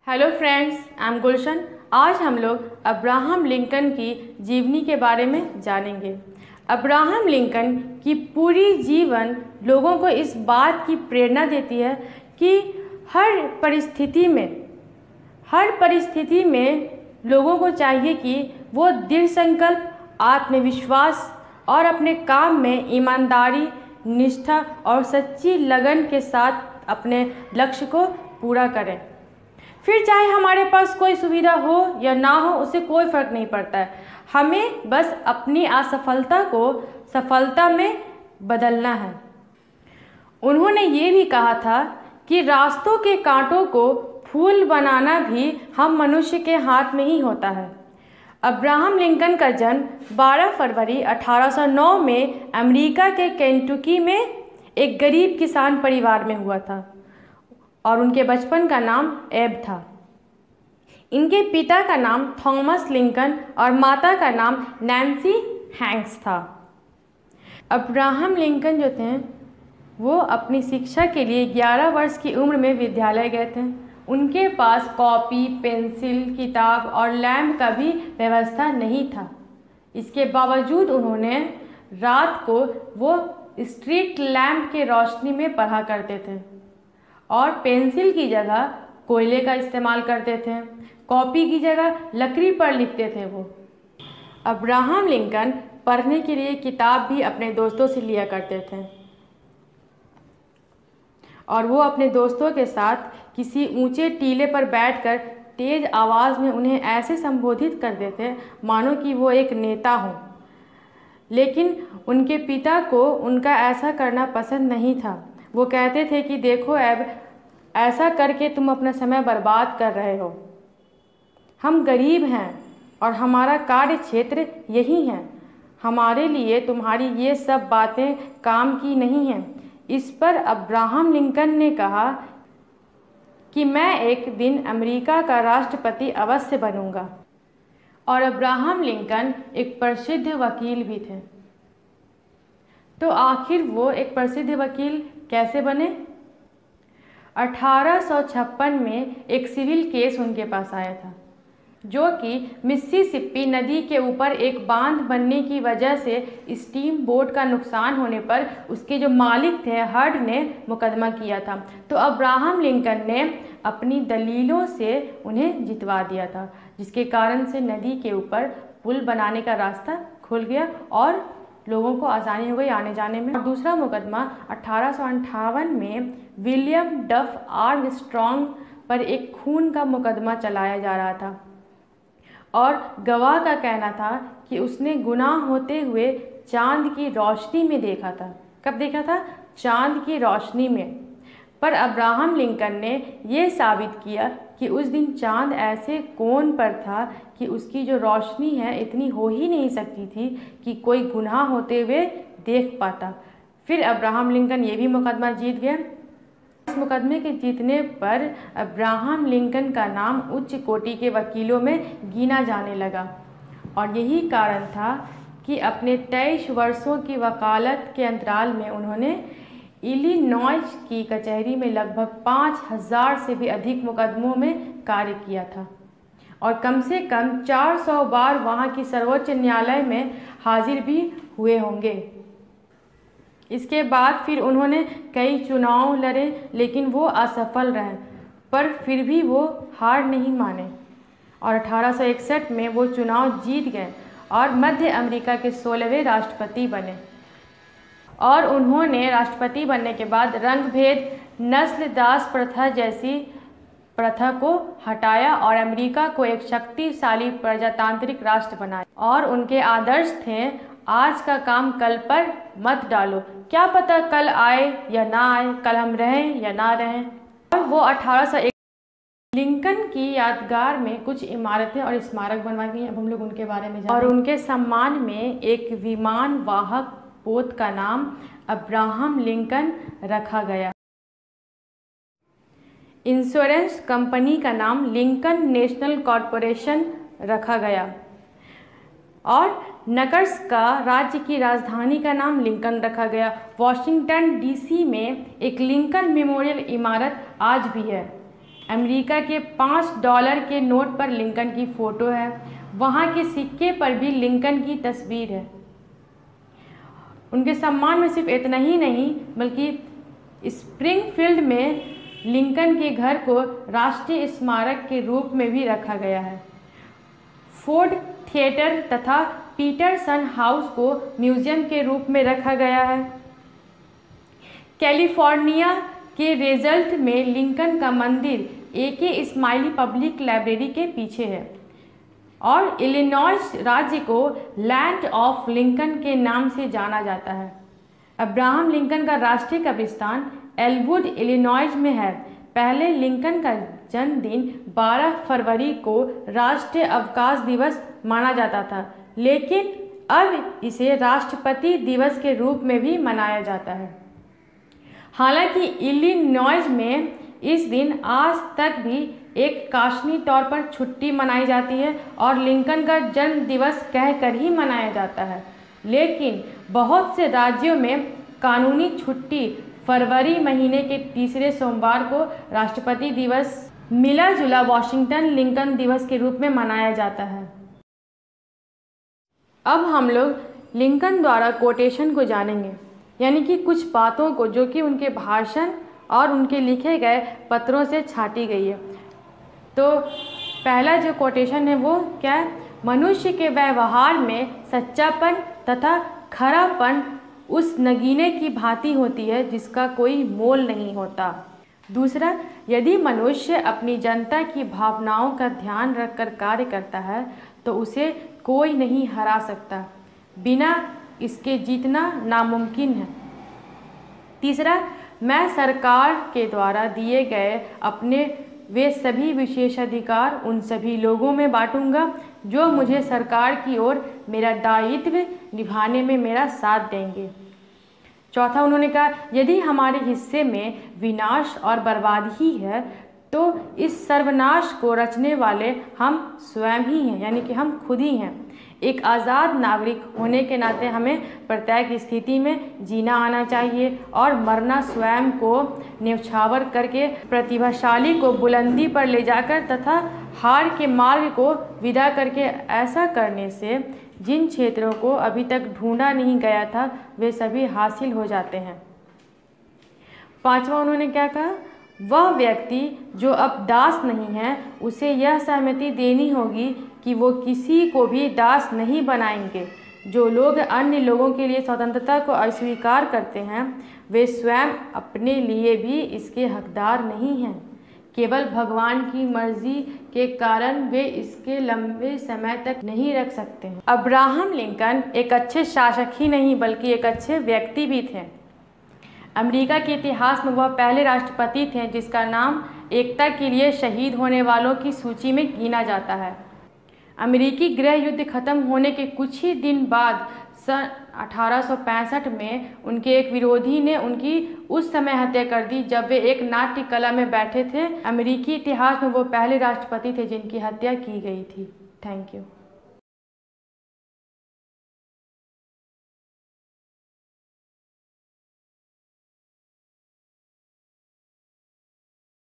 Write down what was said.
Hello friends, I am गुलशन। आज हम लोग अब्राहम लिंकन की जीवनी के बारे में जानेंगे। अब्राहम लिंकन की पूरी जीवन लोगों को इस बात की प्रेरणा देती है कि हर परिस्थिति में लोगों को चाहिए कि वो दृढ़ संकल्प, आत्मविश्वास और अपने काम में ईमानदारी, निष्ठा और सच्ची लगन के साथ अपने लक्ष्य को पूरा करें। फिर चाहे हमारे पास कोई सुविधा हो या ना हो, उससे कोई फ़र्क नहीं पड़ता है। हमें बस अपनी असफलता को सफलता में बदलना है। उन्होंने ये भी कहा था कि रास्तों के कांटों को फूल बनाना भी हम मनुष्य के हाथ में ही होता है। अब्राहम लिंकन का जन्म 12 फरवरी 1809 में अमेरिका के केंटुकी में एक गरीब किसान परिवार में हुआ था और उनके बचपन का नाम एब था। इनके पिता का नाम थॉमस लिंकन और माता का नाम नैन्सी हैंक्स था। अब्राहम लिंकन जो थे वो अपनी शिक्षा के लिए 11 वर्ष की उम्र में विद्यालय गए थे। उनके पास कॉपी, पेंसिल, किताब और लैम्प का भी व्यवस्था नहीं था। इसके बावजूद उन्होंने रात को वो स्ट्रीट लैम्प के रोशनी में पढ़ा करते थे और पेंसिल की जगह कोयले का इस्तेमाल करते थे। कॉपी की जगह लकड़ी पर लिखते थे वो। अब्राहम लिंकन पढ़ने के लिए किताब भी अपने दोस्तों से लिया करते थे और वो अपने दोस्तों के साथ किसी ऊंचे टीले पर बैठकर तेज आवाज़ में उन्हें ऐसे संबोधित करते थे मानो कि वो एक नेता हों। लेकिन उनके पिता को उनका ऐसा करना पसंद नहीं था। वो कहते थे कि देखो एब, ऐसा करके तुम अपना समय बर्बाद कर रहे हो। हम गरीब हैं और हमारा कार्य क्षेत्र यही है। हमारे लिए तुम्हारी ये सब बातें काम की नहीं हैं। इस पर अब्राहम लिंकन ने कहा कि मैं एक दिन अमेरिका का राष्ट्रपति अवश्य बनूंगा। और अब्राहम लिंकन एक प्रसिद्ध वकील भी थे। तो आखिर वो एक प्रसिद्ध वकील कैसे बने? 1856 में एक सिविल केस उनके पास आया था जो कि मिसिसिपी नदी के ऊपर एक बांध बनने की वजह से स्टीम बोट का नुकसान होने पर उसके जो मालिक थे हर्ड ने मुकदमा किया था। तो अब्राहम लिंकन ने अपनी दलीलों से उन्हें जितवा दिया था, जिसके कारण से नदी के ऊपर पुल बनाने का रास्ता खुल गया और लोगों को आसानी हो गई आने जाने में। और दूसरा मुकदमा 1858 में विलियम डफ आर्मस्ट्रॉन्ग पर एक खून का मुकदमा चलाया जा रहा था और गवाह का कहना था कि उसने गुनाह होते हुए चांद की रोशनी में देखा था। कब देखा था? चांद की रोशनी में। पर अब्राहम लिंकन ने यह साबित किया कि उस दिन चांद ऐसे कोण पर था कि उसकी जो रोशनी है इतनी हो ही नहीं सकती थी कि कोई गुनाह होते हुए देख पाता। फिर अब्राहम लिंकन ये भी मुकदमा जीत गया। इस मुकदमे के जीतने पर अब्राहम लिंकन का नाम उच्च कोटि के वकीलों में गिना जाने लगा और यही कारण था कि अपने 23 वर्षों की वकालत के अंतराल में उन्होंने इलिनॉइस की कचहरी में लगभग 5000 से भी अधिक मुकदमों में कार्य किया था और कम से कम 400 बार वहाँ की सर्वोच्च न्यायालय में हाजिर भी हुए होंगे। इसके बाद फिर उन्होंने कई चुनाव लड़े लेकिन वो असफल रहे, पर फिर भी वो हार नहीं माने और 1861 में वो चुनाव जीत गए और मध्य अमेरिका के 16वें राष्ट्रपति बने। और उन्होंने राष्ट्रपति बनने के बाद रंग भेद, नस्ल दास प्रथा जैसी प्रथा को हटाया और अमेरिका को एक शक्तिशाली प्रजातांत्रिक राष्ट्र बनाया। और उनके आदर्श थे, आज का काम कल पर मत डालो, क्या पता कल आए या ना आए, कल हम रहें या ना रहें। और वो 1801 लिंकन की यादगार में कुछ इमारतें और स्मारक बनवाई गई। अब हम लोग उनके बारे में जानें। और उनके सम्मान में एक विमान वाहक पोत का नाम अब्राहम लिंकन रखा गया। इंश्योरेंस कंपनी का नाम लिंकन नेशनल कॉरपोरेशन रखा गया और नकरस्का राज्य की राजधानी का नाम लिंकन रखा गया। वॉशिंगटन डीसी में एक लिंकन मेमोरियल इमारत आज भी है। अमेरिका के $5 के नोट पर लिंकन की फ़ोटो है। वहाँ के सिक्के पर भी लिंकन की तस्वीर है। उनके सम्मान में सिर्फ इतना ही नहीं बल्कि स्प्रिंगफील्ड में लिंकन के घर को राष्ट्रीय स्मारक के रूप में भी रखा गया है। फोर्ड थिएटर तथा पीटरसन हाउस को म्यूजियम के रूप में रखा गया है। कैलिफोर्निया के रिजल्ट में लिंकन का मंदिर AK स्माइली पब्लिक लाइब्रेरी के पीछे है और इलिनॉइस राज्य को लैंड ऑफ लिंकन के नाम से जाना जाता है। अब्राहम लिंकन का राष्ट्रीय कब्रिस्तान एलवुड इलिनॉइस में है। पहले लिंकन का जन्मदिन 12 फरवरी को राष्ट्रीय अवकाश दिवस माना जाता था, लेकिन अब इसे राष्ट्रपति दिवस के रूप में भी मनाया जाता है। हालांकि इलिनॉइस में इस दिन आज तक भी एक कानूनी तौर पर छुट्टी मनाई जाती है और लिंकन का जन्म दिवस कहकर ही मनाया जाता है, लेकिन बहुत से राज्यों में कानूनी छुट्टी फरवरी महीने के तीसरे सोमवार को राष्ट्रपति दिवस मिला जुला वाशिंगटन लिंकन दिवस के रूप में मनाया जाता है। अब हम लोग लिंकन द्वारा कोटेशन को जानेंगे, यानी कि कुछ बातों को जो कि उनके भाषण और उनके लिखे गए पत्रों से छाटी गई है। तो पहला जो कोटेशन है वो क्या है? मनुष्य के व्यवहार में सच्चापन तथा खरापन उस नगीने की भांति होती है जिसका कोई मोल नहीं होता। दूसरा, यदि मनुष्य अपनी जनता की भावनाओं का ध्यान रखकर कार्य करता है तो उसे कोई नहीं हरा सकता, बिना इसके जीतना नामुमकिन है। तीसरा, मैं सरकार के द्वारा दिए गए अपने वे सभी विशेषाधिकार उन सभी लोगों में बांटूंगा जो मुझे सरकार की ओर मेरा दायित्व निभाने में मेरा साथ देंगे। चौथा, उन्होंने कहा यदि हमारे हिस्से में विनाश और बर्बादी है तो इस सर्वनाश को रचने वाले हम स्वयं ही हैं, यानी कि हम खुद ही हैं। एक आज़ाद नागरिक होने के नाते हमें प्रत्येक स्थिति में जीना आना चाहिए और मरना स्वयं को न्यौछावर करके प्रतिभाशाली को बुलंदी पर ले जाकर तथा हार के मार्ग को विदा करके ऐसा करने से जिन क्षेत्रों को अभी तक ढूंढा नहीं गया था वे सभी हासिल हो जाते हैं। पांचवा, उन्होंने क्या कहा? वह व्यक्ति जो अब दास नहीं है उसे यह सहमति देनी होगी कि वो किसी को भी दास नहीं बनाएंगे। जो लोग अन्य लोगों के लिए स्वतंत्रता को अस्वीकार करते हैं वे स्वयं अपने लिए भी इसके हकदार नहीं हैं। केवल भगवान की मर्जी के कारण वे इसके लंबे समय तक नहीं रख सकते हैं। अब्राहम लिंकन एक अच्छे शासक ही नहीं बल्कि एक अच्छे व्यक्ति भी थे। अमेरिका के इतिहास में वह पहले राष्ट्रपति थे जिसका नाम एकता के लिए शहीद होने वालों की सूची में गिना जाता है। अमेरिकी गृह युद्ध खत्म होने के कुछ ही दिन बाद सन 1865 में उनके एक विरोधी ने उनकी उस समय हत्या कर दी जब वे एक नाट्य कला में बैठे थे। अमेरिकी इतिहास में वो पहले राष्ट्रपति थे जिनकी हत्या की गई थी। Thank you.